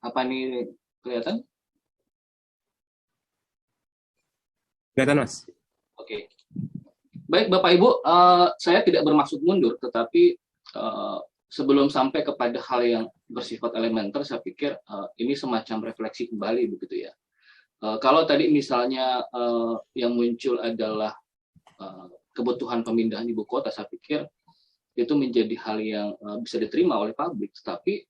Apa ini kelihatan? Kelihatan, Mas. Oke. Baik, Bapak Ibu, saya tidak bermaksud mundur, tetapi sebelum sampai kepada hal yang bersifat elementer, saya pikir ini semacam refleksi kembali begitu ya. Kalau tadi misalnya yang muncul adalah kebutuhan pemindahan ibu kota, saya pikir itu menjadi hal yang bisa diterima oleh publik. Tetapi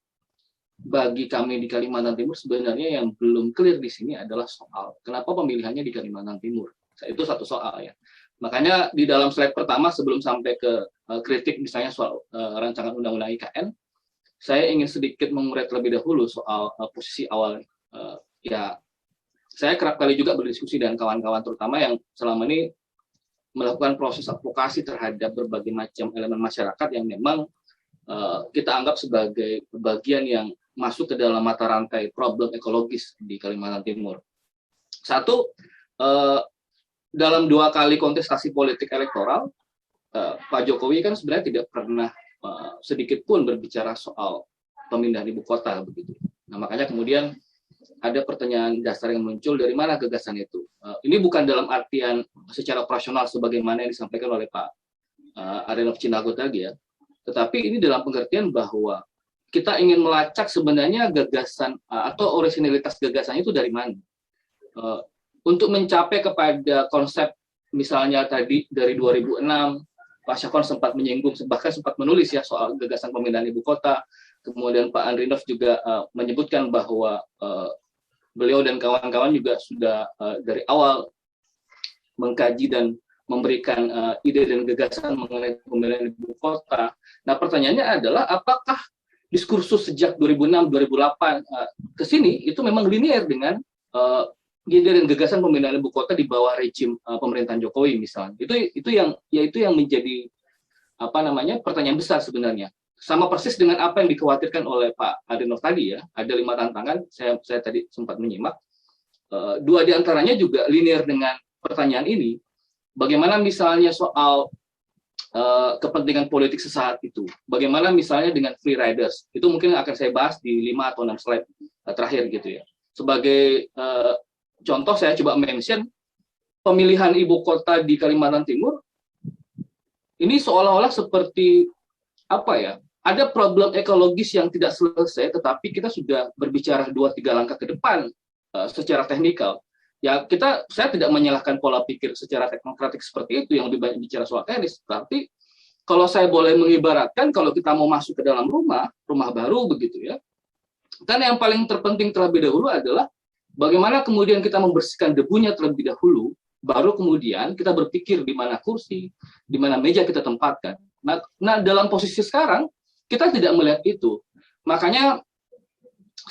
bagi kami di Kalimantan Timur sebenarnya yang belum clear di sini adalah soal kenapa pemilihannya di Kalimantan Timur. Itu satu soal ya. Makanya di dalam slide pertama sebelum sampai ke kritik misalnya soal rancangan undang-undang IKN, saya ingin sedikit mengurai terlebih dahulu soal posisi awal. Ya, saya kerap kali juga berdiskusi dengan kawan-kawan terutama yang selama ini melakukan proses advokasi terhadap berbagai macam elemen masyarakat yang memang kita anggap sebagai bagian yang masuk ke dalam mata rantai problem ekologis di Kalimantan Timur. Satu, dalam 2 kali kontestasi politik elektoral, Pak Jokowi kan sebenarnya tidak pernah sedikit pun berbicara soal pemindahan ibu kota begitu. Nah, makanya kemudian ada pertanyaan dasar yang muncul, dari mana gagasan itu? Ini bukan dalam artian secara operasional sebagaimana yang disampaikan oleh Pak Arinov Cinago tadi ya, tetapi ini dalam pengertian bahwa kita ingin melacak sebenarnya gagasan atau orisinalitas gagasannya itu dari mana. Untuk mencapai kepada konsep misalnya tadi dari 2006, Pak Syafon sempat menyinggung, bahkan sempat menulis ya soal gagasan pemindahan ibu kota. Kemudian Pak Andrinov juga menyebutkan bahwa beliau dan kawan-kawan juga sudah dari awal mengkaji dan memberikan ide dan gagasan mengenai pemindahan ibu kota. Nah, pertanyaannya adalah apakah diskursus sejak 2006-2008 ke sini itu memang linear dengan ide dan gagasan pemindahan ibu kota di bawah rejim pemerintahan Jokowi misalnya. Itu yang menjadi pertanyaan besar sebenarnya. Sama persis dengan apa yang dikhawatirkan oleh Pak Arinov tadi ya. Ada 5 tantangan, saya tadi sempat menyimak. 2 di antaranya juga linear dengan pertanyaan ini. Bagaimana misalnya soal kepentingan politik sesaat itu. Bagaimana misalnya dengan free riders. Itu mungkin akan saya bahas di 5 atau 6 slide terakhir gitu ya. Sebagai contoh saya coba mention pemilihan ibu kota di Kalimantan Timur ini seolah-olah seperti ada problem ekologis yang tidak selesai, tetapi kita sudah berbicara 2-3 langkah ke depan secara teknikal. Ya saya tidak menyalahkan pola pikir secara teknokratik seperti itu yang lebih banyak bicara soal teknis. Tapi kalau saya boleh mengibaratkan, kalau kita mau masuk ke dalam rumah baru begitu ya, kan yang paling terpenting terlebih dahulu adalah bagaimana kemudian kita membersihkan debunya terlebih dahulu, baru kemudian kita berpikir di mana kursi, di mana meja kita tempatkan. Nah, dalam posisi sekarang, kita tidak melihat itu. Makanya,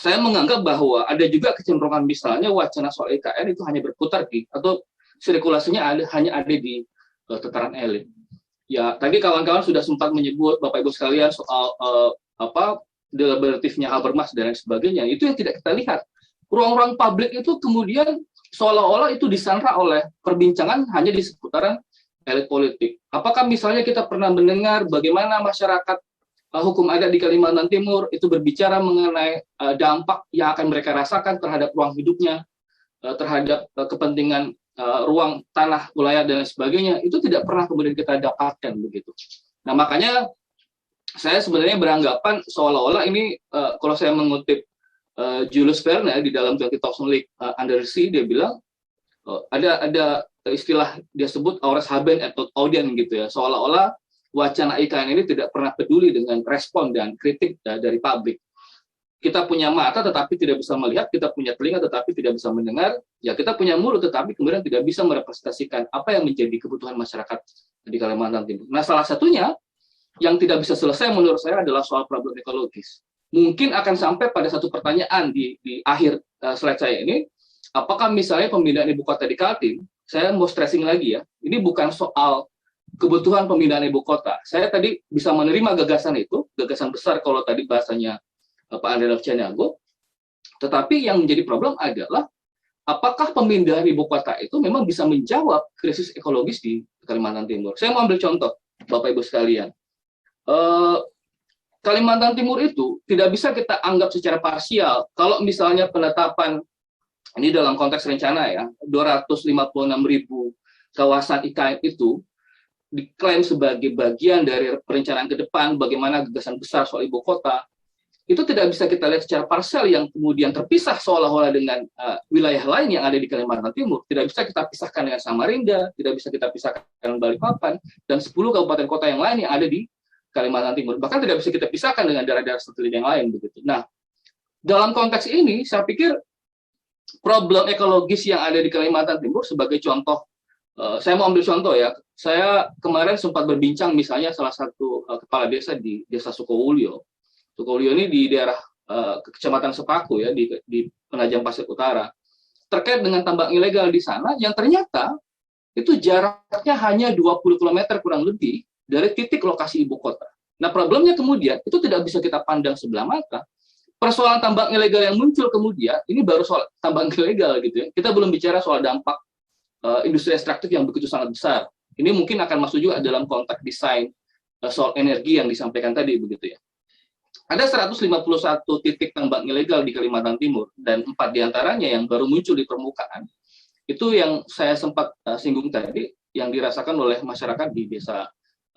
saya menganggap bahwa ada juga kecenderungan misalnya wacana soal IKN itu hanya berputar atau sirkulasinya hanya ada di tataran elit. Ya, tadi kawan-kawan sudah sempat menyebut, Bapak Ibu sekalian, soal deliberatifnya Habermas dan lain sebagainya. Itu yang tidak kita lihat. Ruang-ruang publik itu kemudian seolah-olah itu disandra oleh perbincangan hanya di seputaran elit politik. Apakah misalnya kita pernah mendengar bagaimana masyarakat hukum adat di Kalimantan Timur itu berbicara mengenai dampak yang akan mereka rasakan terhadap ruang hidupnya, terhadap kepentingan ruang tanah, wilayah dan lain sebagainya, itu tidak pernah kemudian kita dapatkan begitu. Nah, makanya saya sebenarnya beranggapan seolah-olah ini kalau saya mengutip Julius Verne di dalam 20,000 Leagues Under the Sea, dia bilang ada istilah dia sebut aures haben et audien gitu ya, seolah-olah wacana IKN ini tidak pernah peduli dengan respon dan kritik dari publik. Kita punya mata tetapi tidak bisa melihat, kita punya telinga tetapi tidak bisa mendengar, ya kita punya mulut tetapi kemudian tidak bisa merepresentasikan apa yang menjadi kebutuhan masyarakat di Kalimantan Timur. Nah, salah satunya yang tidak bisa selesai menurut saya adalah soal problem ekologis. Mungkin akan sampai pada satu pertanyaan di akhir slide saya ini, apakah misalnya pemindahan ibu kota di Kaltim, saya mau stressing lagi ya, ini bukan soal kebutuhan pemindahan ibu kota. Saya tadi bisa menerima gagasan itu, gagasan besar kalau tadi bahasanya Pak Andrinov Cinago, tetapi yang menjadi problem adalah apakah pemindahan ibu kota itu memang bisa menjawab krisis ekologis di Kalimantan Timur. Saya mau ambil contoh, Bapak Ibu sekalian. Kalimantan Timur itu tidak bisa kita anggap secara parsial. Kalau misalnya penetapan ini dalam konteks rencana ya, 256.000 kawasan IKN itu diklaim sebagai bagian dari perencanaan ke depan, bagaimana gagasan besar soal ibu kota, itu tidak bisa kita lihat secara parsial yang kemudian terpisah seolah-olah dengan wilayah lain yang ada di Kalimantan Timur. Tidak bisa kita pisahkan dengan Samarinda, tidak bisa kita pisahkan dengan Balikpapan, dan 10 kabupaten kota yang lain yang ada di Kalimantan Timur. Bahkan tidak bisa kita pisahkan dengan daerah-daerah satelit yang lain begitu. Nah, dalam konteks ini saya pikir problem ekologis yang ada di Kalimantan Timur sebagai contoh, saya mau ambil contoh ya. Saya kemarin sempat berbincang misalnya salah satu kepala desa di Desa Sukowulyo. Sukowulyo ini di daerah Kecamatan Sepaku ya di Penajam Pasir Utara. Terkait dengan tambang ilegal di sana yang ternyata itu jaraknya hanya 20 km kurang lebih dari titik lokasi ibu kota. Nah, problemnya kemudian itu tidak bisa kita pandang sebelah mata. Persoalan tambang ilegal yang muncul kemudian, ini baru soal tambang ilegal gitu ya. Kita belum bicara soal dampak industri ekstraktif yang begitu sangat besar. Ini mungkin akan masuk juga dalam konteks desain soal energi yang disampaikan tadi begitu ya. Ada 151 titik tambang ilegal di Kalimantan Timur dan 4 diantaranya yang baru muncul di permukaan. Itu yang saya sempat singgung tadi, yang dirasakan oleh masyarakat di Desa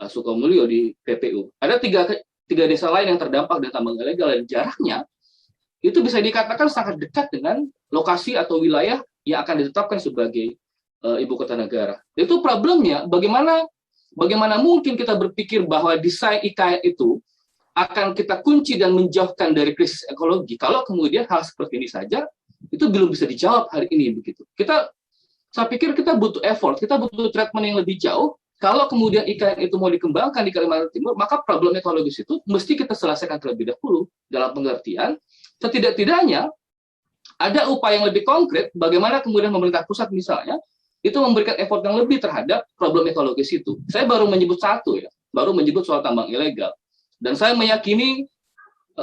Sukomulyo di PPU. Ada tiga desa lain yang terdampak dari tambang ilegal dan jaraknya itu bisa dikatakan sangat dekat dengan lokasi atau wilayah yang akan ditetapkan sebagai ibu kota negara. Itu problemnya, bagaimana mungkin kita berpikir bahwa desain IKN itu akan kita kunci dan menjauhkan dari krisis ekologi kalau kemudian hal seperti ini saja itu belum bisa dijawab hari ini begitu. Saya pikir kita butuh effort, kita butuh treatment yang lebih jauh. Kalau kemudian IKN itu mau dikembangkan di Kalimantan Timur, maka problem ekologis itu mesti kita selesaikan terlebih dahulu dalam pengertian setidak-tidaknya ada upaya yang lebih konkret bagaimana kemudian pemerintah pusat misalnya itu memberikan effort yang lebih terhadap problem ekologis itu. Saya baru menyebut satu ya, baru menyebut soal tambang ilegal. Dan saya meyakini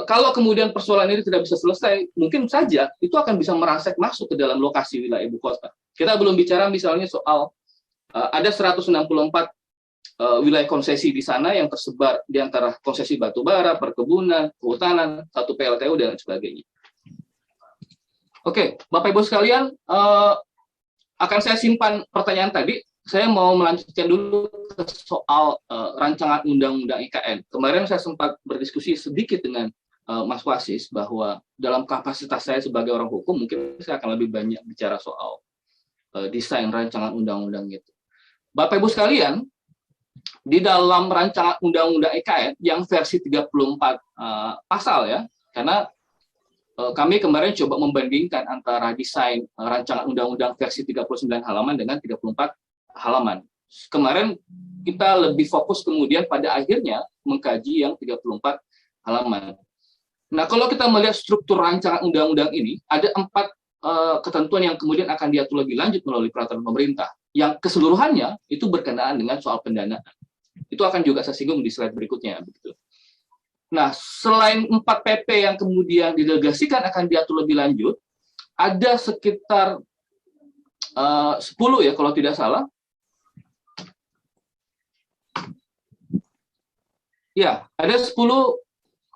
kalau kemudian persoalan ini tidak bisa selesai, mungkin saja itu akan bisa merangsek masuk ke dalam lokasi wilayah ibu kota. Kita belum bicara misalnya soal ada 164 wilayah konsesi di sana yang tersebar di antara konsesi batubara, perkebunan, kehutanan, 1 PLTU dan sebagainya. Oke, Bapak Ibu sekalian, akan saya simpan pertanyaan tadi. Saya mau melanjutkan dulu ke soal rancangan undang-undang IKN. Kemarin saya sempat berdiskusi sedikit dengan Mas Wasis bahwa dalam kapasitas saya sebagai orang hukum mungkin saya akan lebih banyak bicara soal desain rancangan undang-undang itu. Bapak Ibu sekalian, di dalam rancangan undang-undang IKN yang versi 34 pasal ya, karena kami kemarin coba membandingkan antara desain rancangan undang-undang versi 39 halaman dengan 34 halaman. Kemarin kita lebih fokus kemudian pada akhirnya mengkaji yang 34 halaman. Nah, kalau kita melihat struktur rancangan undang-undang ini, ada 4 ketentuan yang kemudian akan diatur lebih lanjut melalui peraturan pemerintah, yang keseluruhannya itu berkenaan dengan soal pendanaan. Itu akan juga saya singgung di slide berikutnya. Begitu. Nah, selain 4 PP yang kemudian didelegasikan akan diatur lebih lanjut, ada sekitar 10 ya kalau tidak salah. Ya, ada 10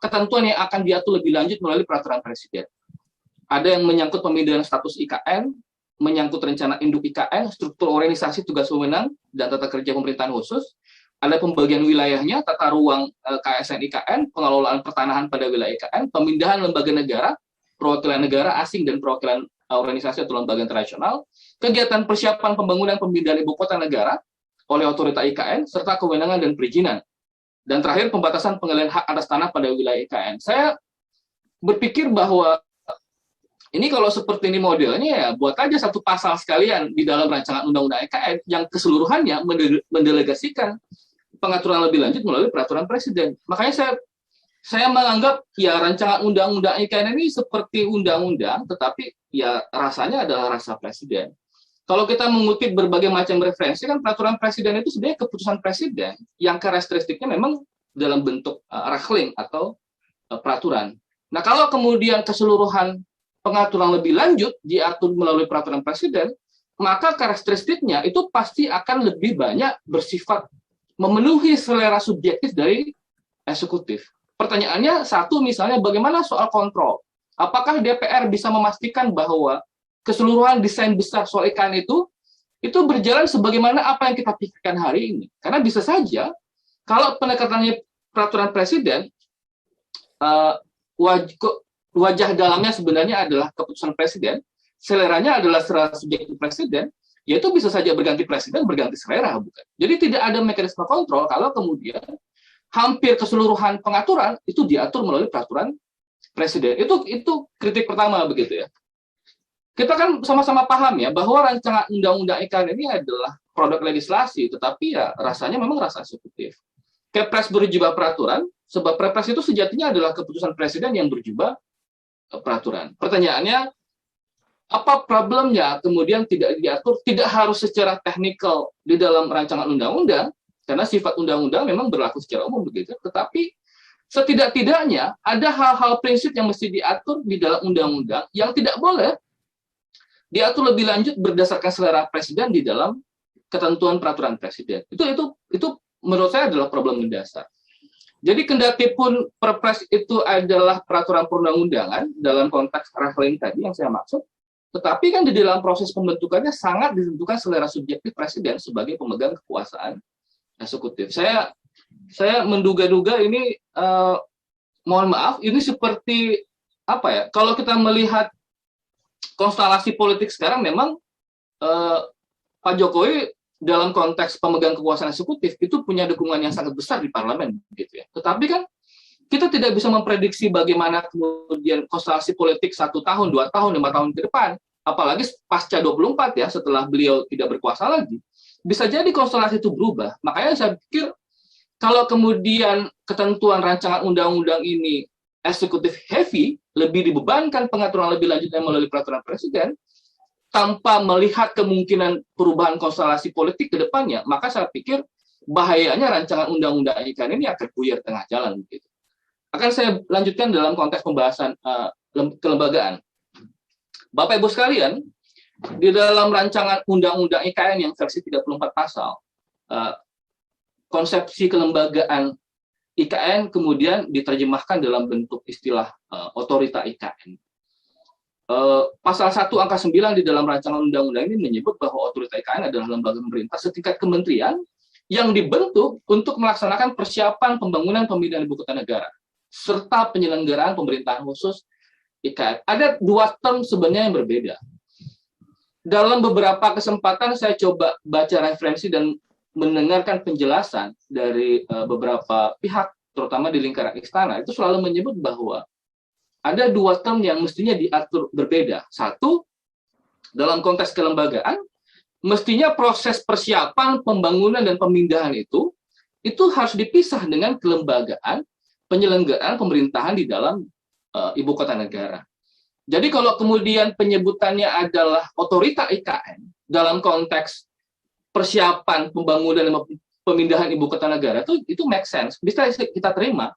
ketentuan yang akan diatur lebih lanjut melalui peraturan presiden. Ada yang menyangkut pemindahan status IKN, menyangkut rencana induk IKN, struktur organisasi tugas wewenang, dan tata kerja pemerintahan khusus. Ada pembagian wilayahnya, tata ruang KSN IKN, pengelolaan pertanahan pada wilayah IKN, pemindahan lembaga negara, perwakilan negara asing dan perwakilan organisasi atau lembaga internasional, kegiatan persiapan pembangunan pemindahan ibu kota negara oleh otorita IKN, serta kewenangan dan perizinan. Dan terakhir, pembatasan pengalihan hak atas tanah pada wilayah IKN. Saya berpikir bahwa ini kalau seperti ini modelnya ya buat aja satu pasal sekalian di dalam rancangan undang-undang IKN yang keseluruhannya mendelegasikan pengaturan lebih lanjut melalui peraturan presiden. Makanya saya menganggap ya rancangan undang-undang IKN ini seperti undang-undang, tetapi ya rasanya adalah rasa presiden. Kalau kita mengutip berbagai macam referensi, kan peraturan presiden itu sebenarnya keputusan presiden yang karakteristiknya memang dalam bentuk rakling atau peraturan. Nah, kalau kemudian keseluruhan pengaturan lebih lanjut diatur melalui peraturan presiden, maka karakteristiknya itu pasti akan lebih banyak bersifat memenuhi selera subjektif dari eksekutif. Pertanyaannya satu misalnya bagaimana soal kontrol? Apakah DPR bisa memastikan bahwa keseluruhan desain besar soal IKN itu berjalan sebagaimana apa yang kita pikirkan hari ini? Karena bisa saja kalau pendekatannya peraturan presiden, wajah dalamnya sebenarnya adalah keputusan presiden, seleranya adalah selera subjektif presiden, yaitu bisa saja berganti presiden, berganti selera, bukan? Jadi tidak ada mekanisme kontrol kalau kemudian hampir keseluruhan pengaturan itu diatur melalui peraturan presiden. Itu kritik pertama begitu ya. Kita kan sama-sama paham ya bahwa rancangan undang-undang IKN ini adalah produk legislasi, tetapi ya rasanya memang rasa eksekutif. Kepres berjubah peraturan, sebab Perpres itu sejatinya adalah keputusan presiden yang berjubah peraturan. Pertanyaannya, apa problemnya kemudian tidak diatur, tidak harus secara teknikal di dalam rancangan undang-undang, karena sifat undang-undang memang berlaku secara umum begitu, tetapi setidak-tidaknya ada hal-hal prinsip yang mesti diatur di dalam undang-undang yang tidak boleh diatur lebih lanjut berdasarkan selera presiden di dalam ketentuan peraturan presiden. Itu menurut saya adalah problem mendasar. Jadi kendati pun Perpres itu adalah peraturan perundang-undangan dalam konteks referendum tadi yang saya maksud, tetapi kan di dalam proses pembentukannya sangat ditentukan selera subjektif presiden sebagai pemegang kekuasaan eksekutif. Saya menduga-duga ini, mohon maaf, ini seperti apa ya? Kalau kita melihat konstelasi politik sekarang, memang Pak Jokowi dalam konteks pemegang kekuasaan eksekutif itu punya dukungan yang sangat besar di parlemen, gitu ya. Tetapi kan kita tidak bisa memprediksi bagaimana kemudian konstelasi politik 1 tahun, 2 tahun, 5 tahun ke depan, apalagi pasca 24 ya, setelah beliau tidak berkuasa lagi. Bisa jadi konstelasi itu berubah. Makanya saya pikir kalau kemudian ketentuan rancangan undang-undang ini eksekutif heavy, lebih dibebankan pengaturan lebih lanjut yang melalui peraturan presiden, tanpa melihat kemungkinan perubahan konstelasi politik ke depannya, maka saya pikir bahayanya rancangan undang-undang IKN ini akan buyar tengah jalan. Begitu. Akan saya lanjutkan dalam konteks pembahasan kelembagaan. Bapak Ibu sekalian, di dalam rancangan undang-undang IKN yang versi 34 pasal, konsepsi kelembagaan IKN kemudian diterjemahkan dalam bentuk istilah otorita IKN. Pasal 1 angka 9 di dalam rancangan undang-undang ini menyebut bahwa otorita IKN adalah lembaga pemerintah setingkat kementerian yang dibentuk untuk melaksanakan persiapan pembangunan pemindahan ibu kota negara serta penyelenggaraan pemerintahan khusus IKN. Ada 2 term sebenarnya yang berbeda. Dalam beberapa kesempatan saya coba baca referensi dan mendengarkan penjelasan dari beberapa pihak, terutama di lingkaran istana, itu selalu menyebut bahwa ada 2 term yang mestinya diatur berbeda. 1, dalam konteks kelembagaan, mestinya proses persiapan, pembangunan, dan pemindahan itu harus dipisah dengan kelembagaan, penyelenggaraan pemerintahan di dalam ibu kota negara. Jadi kalau kemudian penyebutannya adalah otorita IKN, dalam konteks persiapan, pembangunan, dan pemindahan ibu kota negara, itu make sense, bisa kita terima.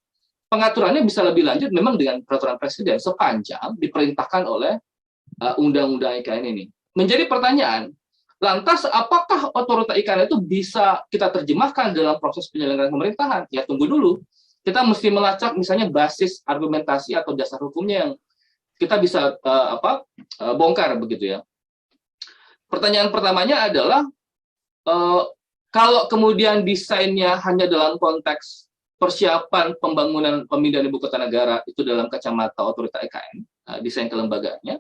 Pengaturannya bisa lebih lanjut memang dengan peraturan presiden sepanjang diperintahkan oleh undang-undang IKN ini. Menjadi pertanyaan, lantas apakah otorita IKN itu bisa kita terjemahkan dalam proses penyelenggaraan pemerintahan? Ya tunggu dulu. Kita mesti melacak misalnya basis argumentasi atau dasar hukumnya yang kita bisa bongkar begitu ya. Pertanyaan pertamanya adalah kalau kemudian desainnya hanya dalam konteks persiapan pembangunan pemindahan ibu kota negara itu dalam kacamata otorita IKN, desain kelembagaannya,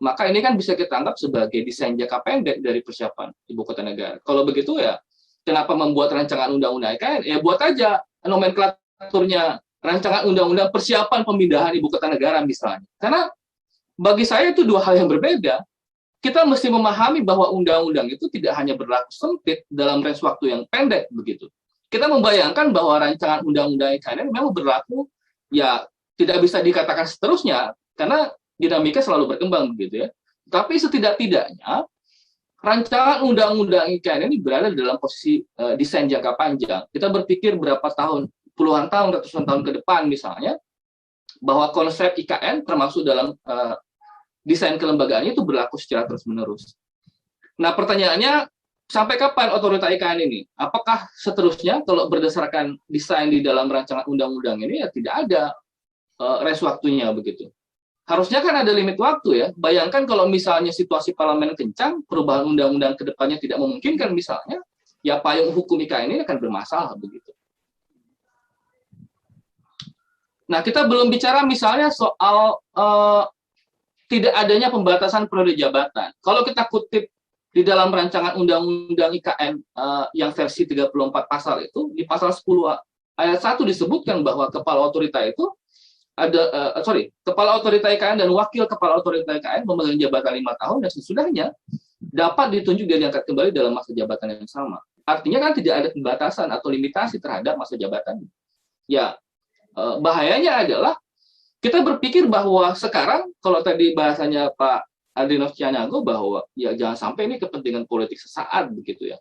maka ini kan bisa kita anggap sebagai desain jangka pendek dari persiapan ibu kota negara. Kalau begitu ya, kenapa membuat rancangan undang-undang IKN? Ya buat aja nomenklaturnya rancangan undang-undang persiapan pemindahan ibu kota negara misalnya. Karena bagi saya itu 2 hal yang berbeda. Kita mesti memahami bahwa undang-undang itu tidak hanya berlaku sempit dalam range waktu yang pendek begitu. Kita membayangkan bahwa rancangan undang-undang IKN memang berlaku, ya tidak bisa dikatakan seterusnya, karena dinamika selalu berkembang begitu ya. Tapi setidak-tidaknya, rancangan undang-undang IKN ini berada dalam posisi desain jangka panjang. Kita berpikir berapa tahun, puluhan tahun, ratusan tahun ke depan misalnya, bahwa konsep IKN termasuk dalam desain kelembagaannya itu berlaku secara terus-menerus. Nah pertanyaannya, sampai kapan otorita IKN ini? Apakah seterusnya kalau berdasarkan desain di dalam rancangan undang-undang ini ya tidak ada res waktunya begitu. Harusnya kan ada limit waktu ya. Bayangkan kalau misalnya situasi parlemen kencang, perubahan undang-undang ke depannya tidak memungkinkan misalnya, ya payung hukum IKN ini akan bermasalah begitu. Nah, kita belum bicara misalnya soal tidak adanya pembatasan periode jabatan. Kalau kita kutip di dalam rancangan undang-undang IKN yang versi 34 pasal itu, di pasal 10 ayat 1 disebutkan bahwa kepala otorita itu kepala otorita IKN dan wakil kepala otorita IKN memegang jabatan 5 tahun dan sesudahnya dapat ditunjuk dan diangkat kembali dalam masa jabatan yang sama. Artinya kan tidak ada pembatasan atau limitasi terhadap masa jabatan. Ya, bahayanya adalah kita berpikir bahwa sekarang, kalau tadi bahasanya Pak Adrinov Cianago, bahwa ya jangan sampai ini kepentingan politik sesaat begitu ya.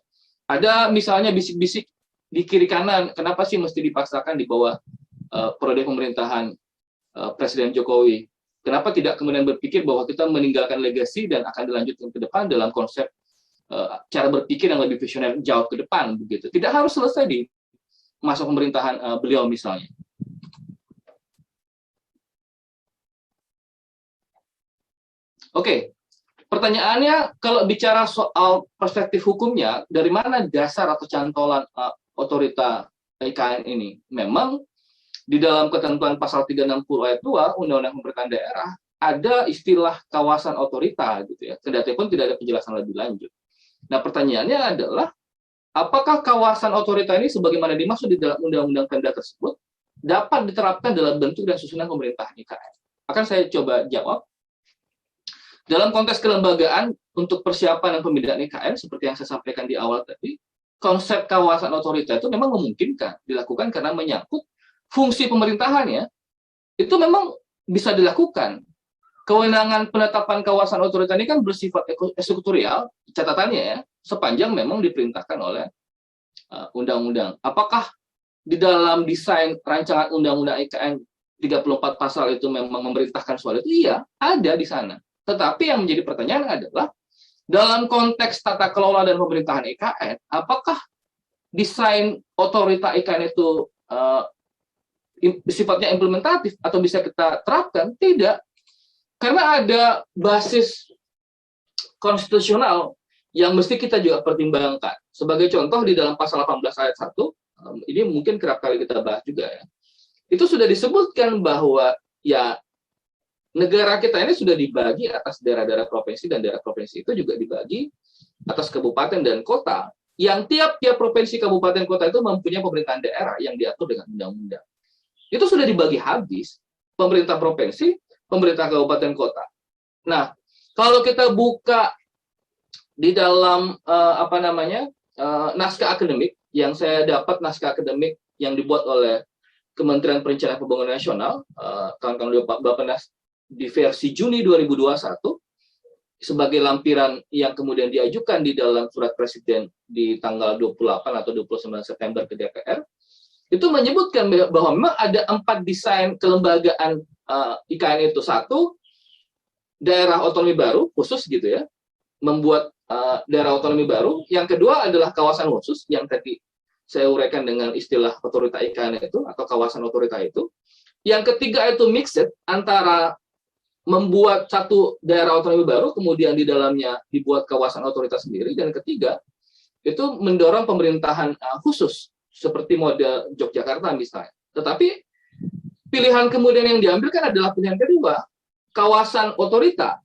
Ada misalnya bisik-bisik di kiri kanan, kenapa sih mesti dipaksakan di bawah periode pemerintahan Presiden Jokowi? Kenapa tidak kemudian berpikir bahwa kita meninggalkan legasi dan akan dilanjutkan ke depan dalam konsep cara berpikir yang lebih visioner jauh ke depan begitu. Tidak harus selesai di masa pemerintahan beliau misalnya. Oke, pertanyaannya kalau bicara soal perspektif hukumnya, dari mana dasar atau cantolan otorita IKN ini? Memang di dalam ketentuan pasal 360 ayat 2 Undang-Undang Pemerintahan Daerah ada istilah kawasan otorita gitu ya. Kendati pun tidak ada penjelasan lebih lanjut. Nah, pertanyaannya adalah apakah kawasan otorita ini sebagaimana dimaksud di dalam Undang-Undang Pemda tersebut dapat diterapkan dalam bentuk dan susunan pemerintahan IKN? Akan saya coba jawab. Dalam konteks kelembagaan untuk persiapan dan pembinaan IKN seperti yang saya sampaikan di awal tadi, konsep kawasan otorita itu memang memungkinkan dilakukan karena menyangkut fungsi pemerintahannya, itu memang bisa dilakukan. Kewenangan penetapan kawasan otorita ini kan bersifat eksekutorial, catatannya ya, sepanjang memang diperintahkan oleh undang-undang. Apakah di dalam desain rancangan undang-undang IKN 34 pasal itu memang memerintahkan soal itu? Iya, ada di sana. Tetapi yang menjadi pertanyaan adalah, dalam konteks tata kelola dan pemerintahan IKN, apakah desain otorita IKN itu sifatnya implementatif atau bisa kita terapkan? Tidak. Karena ada basis konstitusional yang mesti kita juga pertimbangkan. Sebagai contoh di dalam pasal 18 ayat 1, ini mungkin kerap kali kita bahas juga ya. Itu sudah disebutkan bahwa ya negara kita ini sudah dibagi atas daerah-daerah provinsi, dan daerah provinsi itu juga dibagi atas kabupaten dan kota, yang tiap-tiap provinsi, kabupaten, kota itu mempunyai pemerintahan daerah yang diatur dengan undang-undang. Itu sudah dibagi habis, pemerintah provinsi, pemerintah kabupaten, kota. Nah, kalau kita buka di dalam naskah akademik, yang saya dapat naskah akademik yang dibuat oleh Kementerian Perencanaan Pembangunan Nasional tahun-tahun Bappenas di versi Juni 2021 sebagai lampiran yang kemudian diajukan di dalam surat presiden di tanggal 28 atau 29 September ke DPR, itu menyebutkan bahwa memang ada 4 desain kelembagaan IKN itu. 1, daerah otonomi baru khusus gitu ya, membuat daerah otonomi baru. Yang kedua adalah kawasan khusus yang tadi saya uraikan dengan istilah otorita IKN itu atau kawasan otorita itu. Yang ketiga itu mixed, antara membuat satu daerah otonomi baru, kemudian di dalamnya dibuat kawasan otoritas sendiri. Dan ketiga, itu mendorong pemerintahan khusus, seperti model Yogyakarta misalnya. Tetapi pilihan kemudian yang diambil kan adalah pilihan kedua, kawasan otorita.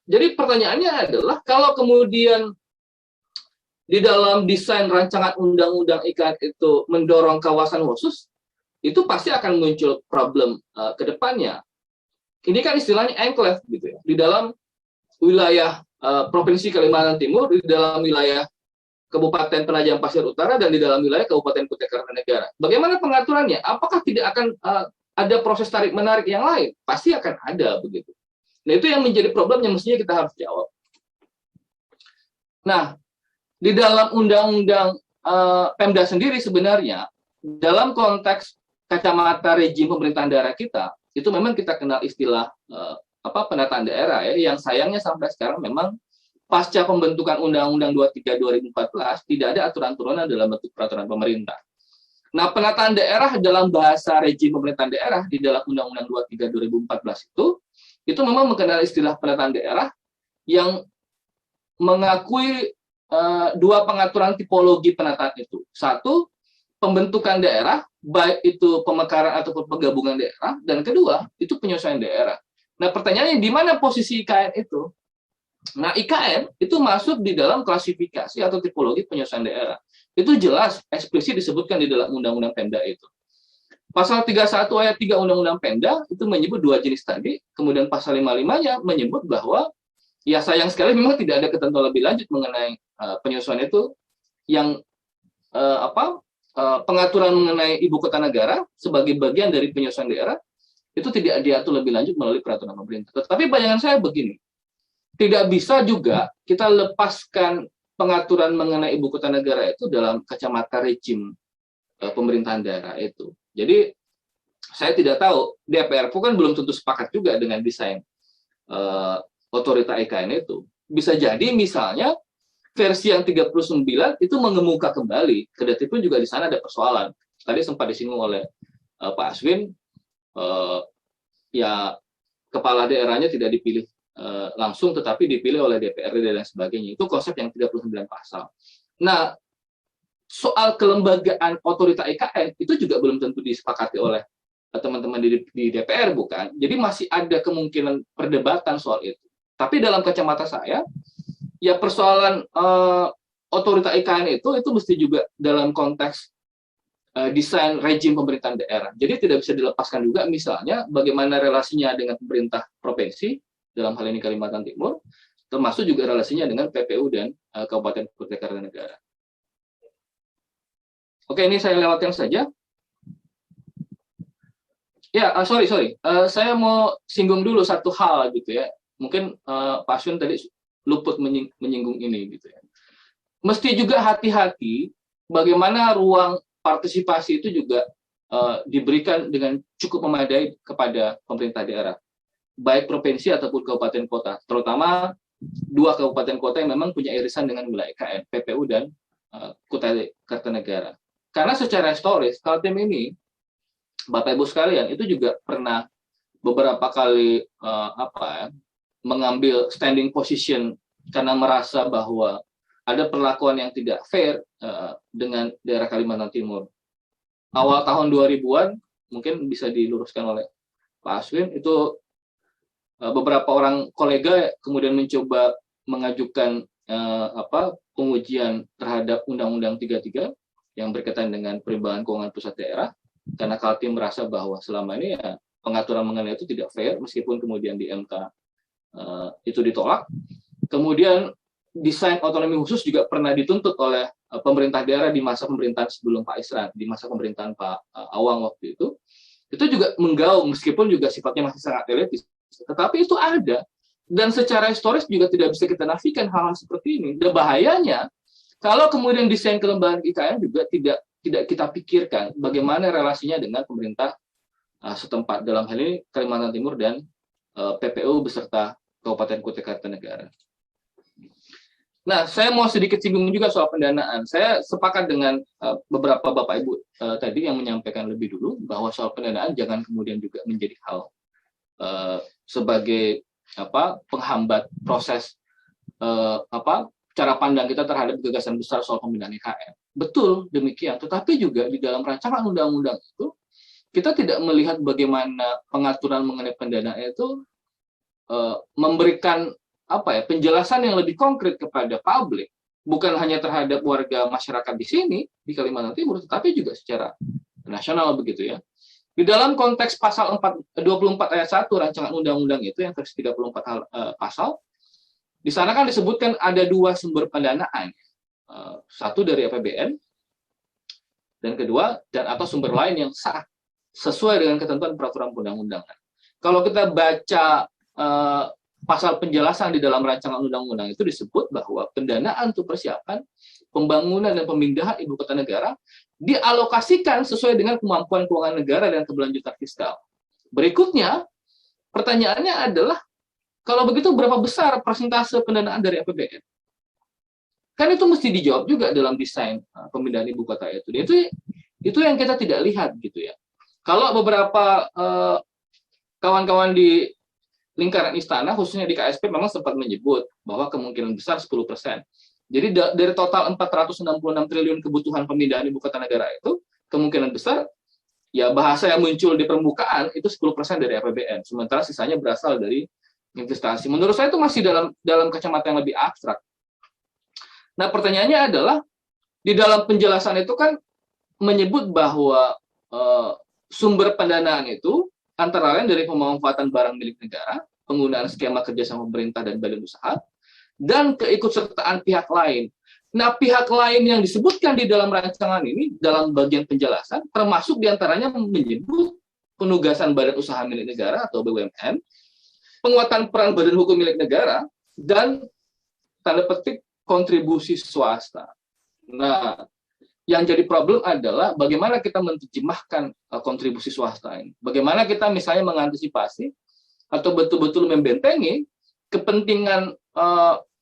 Jadi pertanyaannya adalah, kalau kemudian di dalam desain rancangan undang-undang IKN itu mendorong kawasan khusus, itu pasti akan muncul problem ke depannya. Ini kan istilahnya enclave gitu ya, di dalam wilayah Provinsi Kalimantan Timur, di dalam wilayah Kabupaten Penajam Pasir Utara, dan di dalam wilayah Kabupaten Kutai Kartanegara. Bagaimana pengaturannya? Apakah tidak akan ada proses tarik-menarik yang lain? Pasti akan ada begitu. Nah, itu yang menjadi problem yang mestinya kita harus jawab. Nah, di dalam undang-undang Pemda sendiri sebenarnya, dalam konteks kacamata rejim pemerintahan daerah kita, itu memang kita kenal istilah penataan daerah ya, yang sayangnya sampai sekarang memang pasca pembentukan Undang-Undang 23 2014 tidak ada aturan turunan dalam bentuk peraturan pemerintah. Nah, penataan daerah dalam bahasa rejim pemerintahan daerah di dalam Undang-Undang 23 2014 itu memang mengenal istilah penataan daerah yang mengakui dua pengaturan tipologi penataan itu. Satu, pembentukan daerah, baik itu pemekaran ataupun penggabungan daerah, dan kedua, itu penyesuaian daerah. Nah, pertanyaannya di mana posisi IKN itu? Nah, IKN itu masuk di dalam klasifikasi atau tipologi penyesuaian daerah. Itu jelas eksplisit disebutkan di dalam Undang-Undang Pemda itu. Pasal 31 ayat 3 Undang-Undang Pemda itu menyebut dua jenis tadi, kemudian pasal 55-nya menyebut bahwa ya sayang sekali memang tidak ada ketentuan lebih lanjut mengenai penyesuaian itu yang pengaturan mengenai ibu kota negara sebagai bagian dari penyesuaian daerah itu tidak diatur lebih lanjut melalui peraturan pemerintah. Tetapi bayangan saya begini, tidak bisa juga kita lepaskan pengaturan mengenai ibu kota negara itu dalam kacamata rejim pemerintahan daerah itu. Jadi saya tidak tahu, DPR pun kan belum tentu sepakat juga dengan desain otorita IKN itu. Bisa jadi misalnya versi yang 39 itu mengemuka kembali. Kedati pun juga di sana ada persoalan. Tadi sempat disinggung oleh Pak Aswin, ya kepala daerahnya tidak dipilih langsung, tetapi dipilih oleh DPRD dan lain sebagainya. Itu konsep yang 39 pasal. Nah, soal kelembagaan otorita IKN itu juga belum tentu disepakati oleh teman-teman di DPR, bukan? Jadi masih ada kemungkinan perdebatan soal itu. Tapi dalam kacamata saya, ya persoalan otorita IKN itu mesti juga dalam konteks desain rejim pemerintahan daerah. Jadi tidak bisa dilepaskan juga misalnya bagaimana relasinya dengan pemerintah provinsi, dalam hal ini Kalimantan Timur, termasuk juga relasinya dengan PPU dan Kabupaten Kota Kartanegara. Oke, ini saya lewatkan saja. Ya, sorry. Saya mau singgung dulu satu hal gitu ya. Mungkin Pak Asyun tadi luput menyinggung ini gitu ya. Mesti juga hati-hati bagaimana ruang partisipasi itu juga diberikan dengan cukup memadai kepada pemerintah daerah, baik provinsi ataupun kabupaten kota, terutama dua kabupaten kota yang memang punya irisan dengan wilayah IKN, PPU dan Kutai Kartanegara. Karena secara historis, Kaltim ini, Bapak Ibu sekalian, itu juga pernah beberapa kali mengambil standing position karena merasa bahwa ada perlakuan yang tidak fair dengan daerah Kalimantan Timur. Awal tahun 2000-an, mungkin bisa diluruskan oleh Pak Aswin, itu beberapa orang kolega kemudian mencoba mengajukan pengujian terhadap Undang-Undang 33 yang berkaitan dengan perimbangan keuangan pusat daerah, karena Kaltim merasa bahwa selama ini ya pengaturan mengenai itu tidak fair, meskipun kemudian di MK itu ditolak. Kemudian desain otonomi khusus juga pernah dituntut oleh pemerintah daerah di masa pemerintahan sebelum Pak Isran, di masa pemerintahan Pak Awang waktu itu juga menggaung, meskipun juga sifatnya masih sangat elitis, tetapi itu ada, dan secara historis juga tidak bisa kita nafikan hal-hal seperti ini. Dan bahayanya kalau kemudian desain kelembagaan IKN juga tidak kita pikirkan bagaimana relasinya dengan pemerintah setempat, dalam hal ini Kalimantan Timur dan PPU beserta Kabupaten Kutai Kartanegara. Nah, saya mau sedikit singgung juga soal pendanaan. Saya sepakat dengan beberapa Bapak Ibu tadi yang menyampaikan lebih dulu bahwa soal pendanaan jangan kemudian juga menjadi hal sebagai penghambat proses cara pandang kita terhadap gagasan besar soal pemindahan IKN. Betul demikian, tetapi juga di dalam rancangan undang-undang itu kita tidak melihat bagaimana pengaturan mengenai pendanaan itu memberikan penjelasan yang lebih konkret kepada publik, bukan hanya terhadap warga masyarakat di sini di Kalimantan Timur, tetapi juga secara nasional begitu ya. Di dalam konteks pasal 24 ayat 1 rancangan undang-undang itu yang versi 34 pasal, di sana kan disebutkan ada dua sumber pendanaan, satu dari APBN dan kedua atau sumber lain yang sah sesuai dengan ketentuan peraturan perundang-undangan. Kalau kita baca pasal penjelasan di dalam rancangan undang-undang itu disebut bahwa pendanaan untuk persiapan pembangunan dan pemindahan ibu kota negara dialokasikan sesuai dengan kemampuan keuangan negara dan keberlanjutan fiskal. Berikutnya, pertanyaannya adalah Kalau begitu berapa besar persentase pendanaan dari APBN? Kan itu mesti dijawab juga dalam desain pemindahan ibu kota itu. Dan itu yang kita tidak lihat gitu ya. Kalau beberapa kawan-kawan di lingkaran istana, khususnya di KSP, memang sempat menyebut bahwa kemungkinan besar 10%. Jadi dari total 466 triliun kebutuhan pemindahan ibu kota negara itu, kemungkinan besar, ya bahasa yang muncul di permukaan, itu 10% dari APBN. Sementara sisanya berasal dari investasi. Menurut saya itu masih dalam kacamata yang lebih abstrak. Nah, pertanyaannya adalah, di dalam penjelasan itu kan menyebut bahwa sumber pendanaan itu antara lain dari pemanfaatan barang milik negara, penggunaan skema kerjasama pemerintah dan badan usaha, dan keikutsertaan pihak lain. Nah, pihak lain yang disebutkan di dalam rancangan ini, dalam bagian penjelasan, termasuk diantaranya menyebut penugasan badan usaha milik negara atau BUMN, penguatan peran badan hukum milik negara, dan tanda petik kontribusi swasta. Nah, yang jadi problem adalah bagaimana kita menerjemahkan kontribusi swasta ini. Bagaimana kita misalnya mengantisipasi atau betul-betul membentengi kepentingan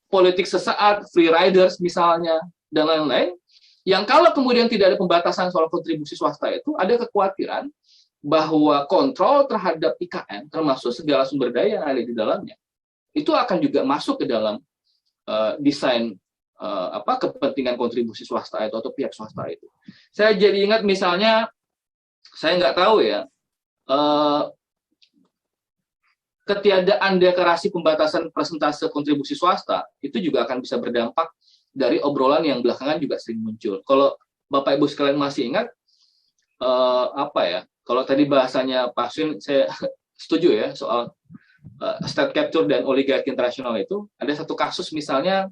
politik sesaat, free riders misalnya, dan lain-lain, yang kalau kemudian tidak ada pembatasan soal kontribusi swasta itu, ada kekhawatiran bahwa kontrol terhadap IKN, termasuk segala sumber daya yang ada di dalamnya, itu akan juga masuk ke dalam desain kepentingan kontribusi swasta itu atau pihak swasta itu. Saya jadi ingat misalnya, saya nggak tahu ya, ketiadaan deklarasi pembatasan persentase kontribusi swasta itu juga akan bisa berdampak dari obrolan yang belakangan juga sering muncul. Kalau Bapak Ibu sekalian masih ingat, kalau tadi bahasanya Pak Sun, saya setuju ya soal state capture dan oligarki internasional itu. Ada satu kasus misalnya,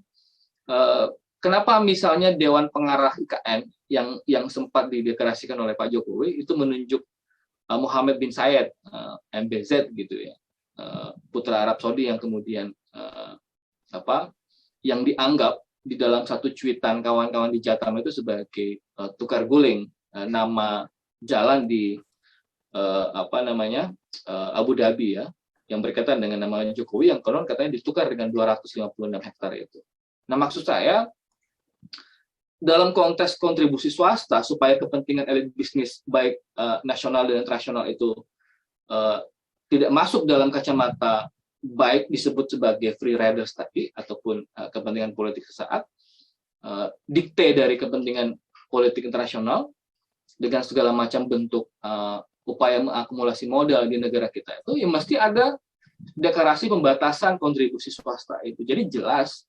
kenapa misalnya Dewan Pengarah IKN yang sempat dideklarasikan oleh Pak Jokowi itu menunjuk Mohammed bin Zayed, MBZ gitu ya, putra Arab Saudi yang kemudian yang dianggap di dalam satu cuitan kawan-kawan di Jatam itu sebagai tukar guling nama jalan di Abu Dhabi ya, yang berkaitan dengan nama Jokowi yang konon katanya ditukar dengan 256 hektar itu. Nah, maksud saya dalam konteks kontribusi swasta supaya kepentingan elit bisnis baik nasional dan internasional itu tidak masuk dalam kacamata baik disebut sebagai free riders tadi ataupun kepentingan politik sesaat, dikte dari kepentingan politik internasional dengan segala macam bentuk upaya mengakumulasi modal di negara kita itu, ya mesti ada deklarasi pembatasan kontribusi swasta itu. Jadi jelas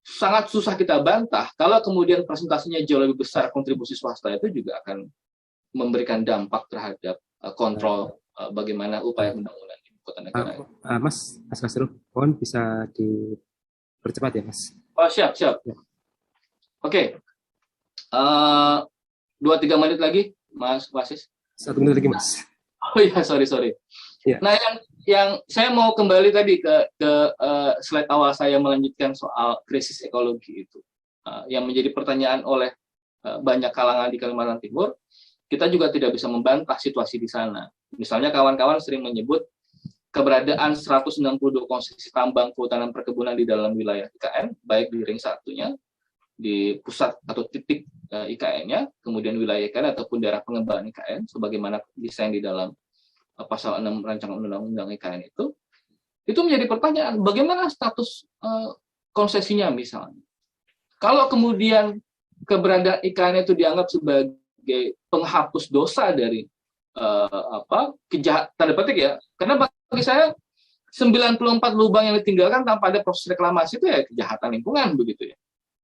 sangat susah kita bantah kalau kemudian presentasinya jauh lebih besar kontribusi swasta itu juga akan memberikan dampak terhadap kontrol bagaimana upaya pembangunan ibu kota negara. Mas Kasrul, mohon bisa dipercepat ya, Mas. Oh, siap. Ya. Oke. 2-3 menit lagi, Mas Wasis. 1 menit lagi, Mas. Oh iya, sorry. Ya. Nah, yang saya mau kembali tadi ke slide awal saya melanjutkan soal krisis ekologi itu, yang menjadi pertanyaan oleh banyak kalangan di Kalimantan Timur. Kita juga tidak bisa membantah situasi di sana. Misalnya kawan-kawan sering menyebut keberadaan 162 konsesi tambang kehutanan perkebunan di dalam wilayah IKN, baik di ring satunya, di pusat atau titik IKN-nya, kemudian wilayah IKN ataupun daerah pengembangan IKN, sebagaimana desain di dalam pasal 6 rancangan undang-undang IKN itu menjadi pertanyaan, bagaimana status konsesinya misalnya. Kalau kemudian keberadaan IKN itu dianggap sebagai penghapus dosa dari kejahatan, tanda petik ya, karena bagi saya 94 lubang yang ditinggalkan tanpa ada proses reklamasi itu ya kejahatan lingkungan begitu ya.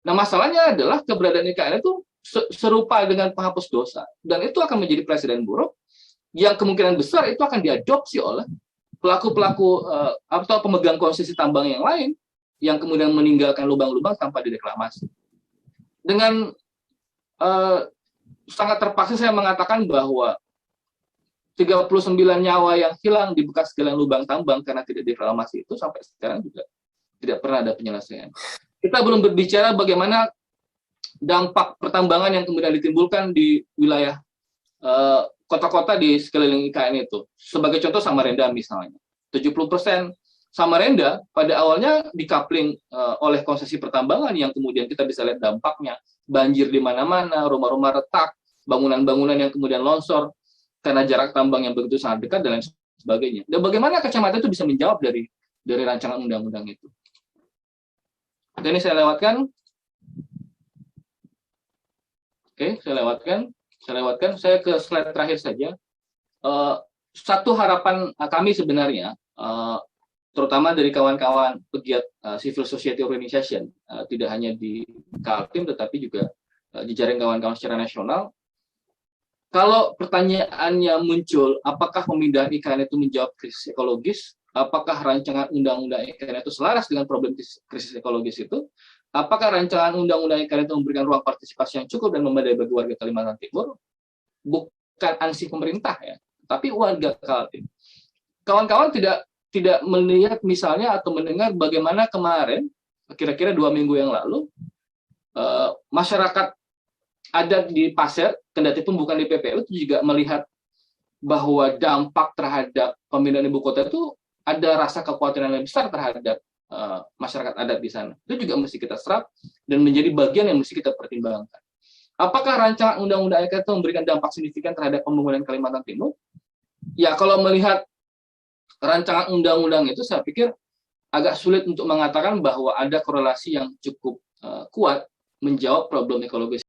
Nah, masalahnya adalah keberadaan IKN itu serupa dengan penghapus dosa, dan itu akan menjadi presiden buruk yang kemungkinan besar itu akan diadopsi oleh pelaku-pelaku atau pemegang konsesi tambang yang lain yang kemudian meninggalkan lubang-lubang tanpa direklamasi. Dengan sangat terpaksa saya mengatakan bahwa 39 nyawa yang hilang di bekas gelang lubang tambang karena tidak direklamasi itu sampai sekarang juga tidak pernah ada penyelesaian. Kita belum berbicara bagaimana dampak pertambangan yang kemudian ditimbulkan di wilayah kota-kota di sekeliling IKN itu. Sebagai contoh Samarinda misalnya, 70% Samarinda pada awalnya dikapling oleh konsesi pertambangan yang kemudian kita bisa lihat dampaknya, banjir di mana-mana, rumah-rumah retak, bangunan-bangunan yang kemudian longsor karena jarak tambang yang begitu sangat dekat dan lain sebagainya. Dan bagaimana kacamata itu bisa menjawab dari rancangan undang-undang itu? Oke, ini saya lewatkan. Oke, saya lewatkan. Saya ke slide terakhir saja. Satu harapan kami sebenarnya, terutama dari kawan-kawan pegiat civil society organization, tidak hanya di Kaltim tetapi juga di jaring kawan-kawan secara nasional. Kalau pertanyaannya muncul, apakah pemindahan IKN itu menjawab krisis ekologis? Apakah rancangan undang-undang IKN itu selaras dengan problem krisis ekologis itu? Apakah rancangan undang-undang IKN itu memberikan ruang partisipasi yang cukup dan memadai bagi warga Kalimantan Timur? Bukan ansih pemerintah ya, tapi warga Kaltim. Kawan-kawan tidak melihat misalnya atau mendengar bagaimana kemarin, kira-kira 2 minggu yang lalu, masyarakat adat di Pasir, kendati pun bukan di PPU, itu juga melihat bahwa dampak terhadap pemindahan ibu kota itu ada rasa kekhawatiran yang besar terhadap masyarakat adat di sana. Itu juga mesti kita serap dan menjadi bagian yang mesti kita pertimbangkan. Apakah rancangan undang-undang IKN itu memberikan dampak signifikan terhadap pembangunan Kalimantan Timur? Ya, kalau melihat rancangan undang-undang itu, saya pikir agak sulit untuk mengatakan bahwa ada korelasi yang cukup kuat menjawab problem ekologis